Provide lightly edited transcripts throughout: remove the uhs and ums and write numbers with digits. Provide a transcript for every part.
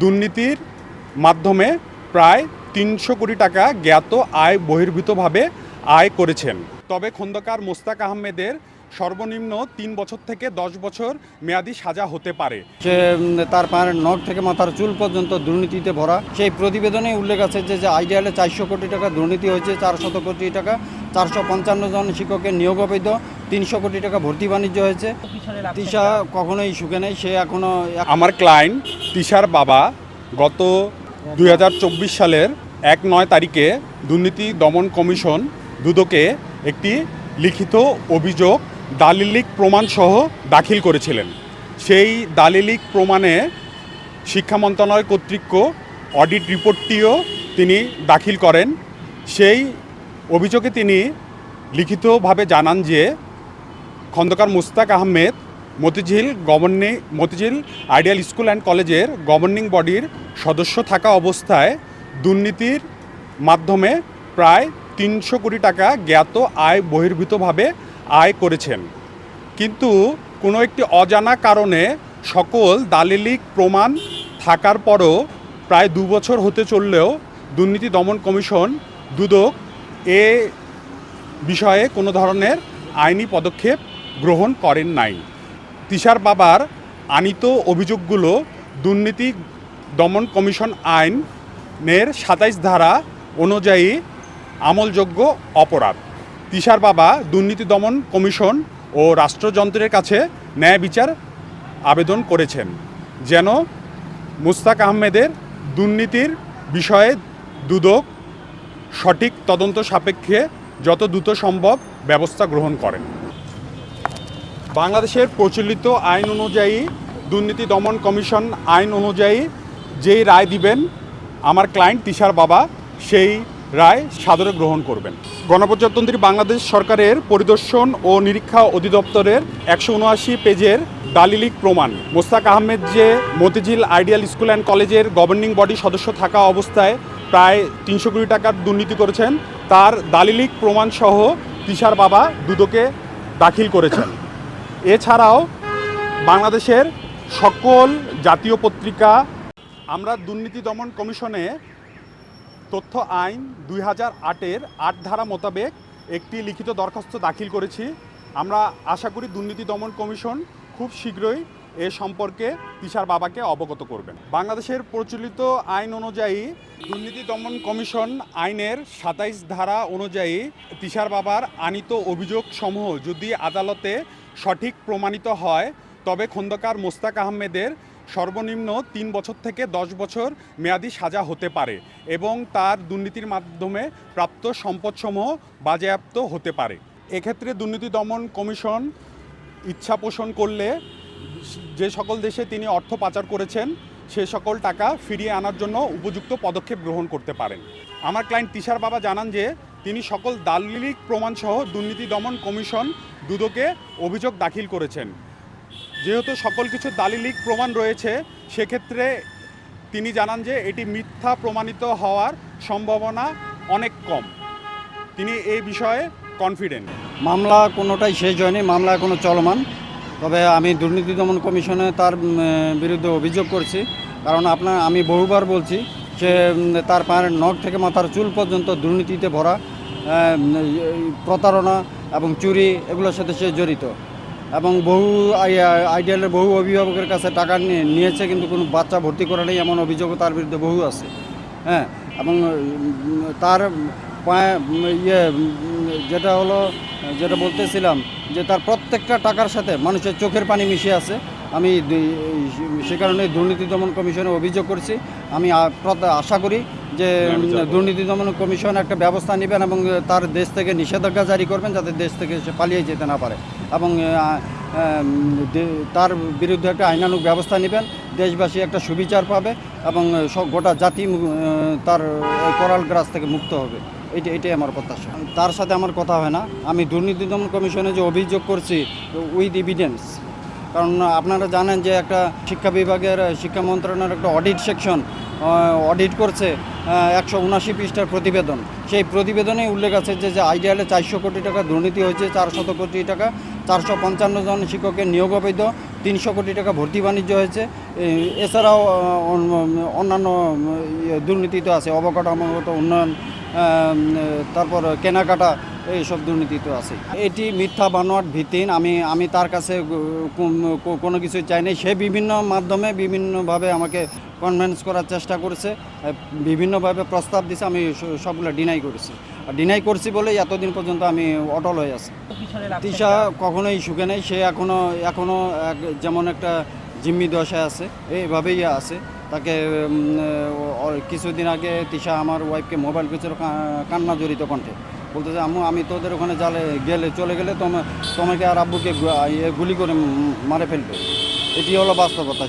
দুর্নীতির মাধ্যমে প্রায় ৩০০ কোটি টাকা জ্ঞাত আয় বহির্ভূতভাবে আয় করেছেন। তবে খোন্দকার মোস্তাক আহমেদের সর্বনিম্ন ৩ বছর থেকে ১০ বছর মেয়াদি সাজা হতে পারে। সে তার পায়ের নখ থেকে মাথার চুল পর্যন্ত দুর্নীতিতে ভরা। সেই প্রতিবেদনে উল্লেখ আছে যে আইডিয়ালে ৪০০ কোটি টাকা দুর্নীতি হয়েছে, ৪০০ কোটি টাকা ৪৫৫ জন শিক্ষকের নিয়োগ অবৈধ, ৩০০ কোটি টাকা ভর্তি বাণিজ্য হয়েছে। তিশা কখনোই সুখে নেই, সে এখনও। আমার ক্লায়েন্ট তিশার বাবা গত ২০২৪ সালের ১-৯ তারিখে দুর্নীতি দমন কমিশন দুদকে একটি লিখিত অভিযোগ দালিলিক প্রমাণসহ দাখিল করেছিলেন। সেই দালিলিক প্রমাণে শিক্ষা মন্ত্রণালয় কর্তৃক অডিট রিপোর্টটিও তিনি দাখিল করেন। সেই অভিযোগে তিনি লিখিতভাবে জানান যে Khandakar Mostaq Ahmed Motijheel ideal school and কলেজের গভর্নিং বডির সদস্য থাকা অবস্থায় দুর্নীতির মাধ্যমে প্রায় ৩০০ কোটি টাকা জ্ঞাত আয় বহির্ভূতভাবে আয় করেছেন। কিন্তু কোনো একটি অজানা কারণে সকল দালিলিক প্রমাণ থাকার পরও প্রায় ২ বছর হতে চললেও দুর্নীতি দমন কমিশন দুদক এ বিষয়ে কোনো ধরনের আইনি পদক্ষেপ গ্রহণ করেন নাই। তিশার বাবার আনিত অভিযোগগুলো দুর্নীতি দমন কমিশন আইনের ২৭ ধারা অনুযায়ী আমলযোগ্য অপরাধ। তিশার বাবা দুর্নীতি দমন কমিশন ও রাষ্ট্রযন্ত্রের কাছে ন্যায় বিচার আবেদন করেছেন যেন মোস্তাক আহমেদের দুর্নীতির বিষয়ে দুদক সঠিক তদন্ত সাপেক্ষে যত দ্রুত সম্ভব ব্যবস্থা গ্রহণ করেন। বাংলাদেশের প্রচলিত আইন অনুযায়ী দুর্নীতি দমন কমিশন আইন অনুযায়ী যেই রায় দিবেন আমার ক্লায়েন্ট তিশার বাবা সেই রায় সাদরে গ্রহণ করবেন। গণপ্রজাতন্ত্রী বাংলাদেশ সরকারের পরিদর্শন ও নিরীক্ষা অধিদপ্তরের ১৭৯ পেজের দালিলিক প্রমাণ মোস্তাক আহমেদ যে মতিঝিল আইডিয়াল স্কুল অ্যান্ড কলেজের গভর্নিং বডি সদস্য থাকা অবস্থায় প্রায় ৩০০ কোটি টাকার দুর্নীতি করেছেন তার দালিলিক প্রমাণসহ তিশার বাবা দুদকে দাখিল করেছেন। এছাড়াও বাংলাদেশের সকল জাতীয় পত্রিকা আমরা দুর্নীতি দমন কমিশনে তথ্য আইন ২০০৮-এর ৮ ধারা মোতাবেক একটি লিখিত দরখাস্ত দাখিল করেছি। আমরা আশা করি দুর্নীতি দমন কমিশন খুব শীঘ্রই এ সম্পর্কে তিশার বাবাকে অবগত করবেন। বাংলাদেশের প্রচলিত আইন অনুযায়ী দুর্নীতি দমন কমিশন আইনের ২৭ ধারা অনুযায়ী তিশার বাবার আনিত অভিযোগসমূহ যদি আদালতে সঠিক প্রমাণিত হয় তবে খন্দকার মোস্তাক আহমেদের সর্বনিম্ন ৩ বছর থেকে ১০ বছর মেয়াদি সাজা হতে পারে এবং তার দুর্নীতির মাধ্যমে প্রাপ্ত সম্পদসমূহ বাজেয়াপ্ত হতে পারে। এক্ষেত্রে দুর্নীতি দমন কমিশন ইচ্ছা পোষণ করলে যে সকল দেশে তিনি অর্থ পাচার করেছেন সে সকল টাকা ফিরিয়ে আনার জন্য উপযুক্ত পদক্ষেপ গ্রহণ করতে পারেন। আমার ক্লায়েন্ট তিশার বাবা জানান যে তিনি সকল দালিলিক প্রমাণসহ দুর্নীতি দমন কমিশন দুদকে অভিযোগ দাখিল করেছেন। যেহেতু সকল কিছু দালিলিক প্রমাণ রয়েছে সেক্ষেত্রে তিনি জানান যে এটি মিথ্যা প্রমাণিত হওয়ার সম্ভাবনা অনেক কম। তিনি এই বিষয়ে কনফিডেন্ট। মামলা কোনোটাই শেষ হয়নি, মামলা এখনও চলমান। তবে আমি দুর্নীতি দমন কমিশনে তার বিরুদ্ধে অভিযোগ করছি, কারণ আমি বহুবার বলছি সে তার পায়ের নখ থেকে মাথার চুল পর্যন্ত দুর্নীতিতে ভরা, প্রতারণা এবং চুরি এগুলোর সাথে সে জড়িত এবং আইডিয়ালের বহু অভিভাবকের কাছে টাকা নিয়েছে কিন্তু কোনো বাচ্চা ভর্তি করা নেই এমন অভিযোগও তার বিরুদ্ধে বহু আছে। হ্যাঁ, এবং তার যেটা বলতেছিলাম যে তার প্রত্যেকটা টাকার সাথে মানুষের চোখের পানি মিশে আছে। আমি সে কারণে দুর্নীতি দমন কমিশনে অভিযোগ করছি। আমি আশা করি যে দুর্নীতি দমন কমিশন একটা ব্যবস্থা নেবেন এবং তার দেশ থেকে নিষেধাজ্ঞা জারি করবেন যাতে দেশ থেকে সে পালিয়ে যেতে না পারে এবং তার বিরুদ্ধে একটা আইনানুগ ব্যবস্থা নেবেন, দেশবাসী একটা সুবিচার পাবে এবং গোটা জাতি তার করাল গ্রাস থেকে মুক্ত হবে। এটাই আমার প্রত্যাশা। তার সাথে আমার কথা হয় না। আমি দুর্নীতি দমন কমিশনে যে অভিযোগ করছি উইথ এভিডেন্স, কারণ আপনারা জানেন যে একটা শিক্ষা বিভাগের শিক্ষা মন্ত্রণালয়ের একটা অডিট সেকশন অডিট করছে ১৭৯ পৃষ্ঠার প্রতিবেদন। সেই প্রতিবেদনে উল্লেখ আছে যে আইডিয়ালে ৪০০ কোটি টাকা দুর্নীতি হয়েছে, ৪০০ কোটি টাকা ৪৫৫ জন শিক্ষকের নিয়োগ অবৈধ, 300 কোটি টাকা ভর্তি বাণিজ্য হয়েছে। এছাড়াও অন্যান্য দুর্নীতি তো আছে, অবকাঠামোগত উন্নয়ন, তারপর কেনাকাটা, এইসব দুর্নীতি তো আছে। এটি মিথ্যা বানোয়াট ভিত্তিহীন। আমি তার কাছে কোনো কিছু চাই নাই। সে বিভিন্ন মাধ্যমে বিভিন্নভাবে আমাকে কনভিন্স করার চেষ্টা করেছে, বিভিন্নভাবে প্রস্তাব দিয়েছে, আমি সবগুলো ডিনাই করেছি। আর ডিনাই করছি বলেই এতদিন পর্যন্ত আমি অটল হয়ে আছি। তিশা কখনোই সুখে নেই। সে এখনও যেমন একটা জিম্মি দশায় আছে, এইভাবেই আছে। তাকে কিছুদিন আগে তিশা আমার ওয়াইফকে মোবাইল করেছিল কান্না জড়িত কণ্ঠে, বলতেছে আম্মু আমি তোদের ওখানে চলে গেলে তোমাকে আর আব্বুকে গুলি করে মারে ফেলবে। এটি হলো বাস্তবতা।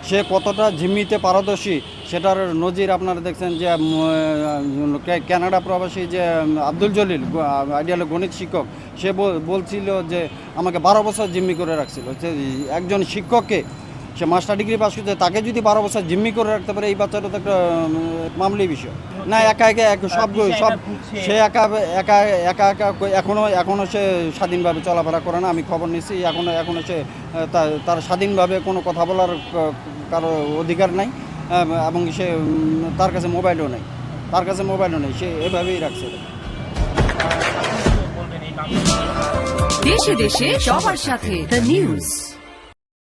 সে কতটা জিম্মিতে পারদর্শী সেটার নজির আপনারা দেখছেন যে কানাডা প্রবাসী যে আব্দুল জলিল আইডিয়াল গণিত শিক্ষক, সে বলছিল যে আমাকে 12 বছর জিম্মি করে রাখছিল। যে একজন শিক্ষককে, সে মাস্টার ডিগ্রি পাস করছে, তাকে যদি 12 বছর জিম্মি করে রাখতে পারে, এই বাচ্চাটা তো একটা মামুলি বিষয় না। একা সব সে একা এখনও সে স্বাধীনভাবে চলাফেরা করে না। আমি খবর নিচ্ছি এখনও সে তার স্বাধীনভাবে কোনো কথা বলার কারো অধিকার নাই, এবং সে তার কাছে মোবাইলও নেই। সে এভাবেই রাখছে। দেশে দেশে সবার সাথে দ্য নিউজ।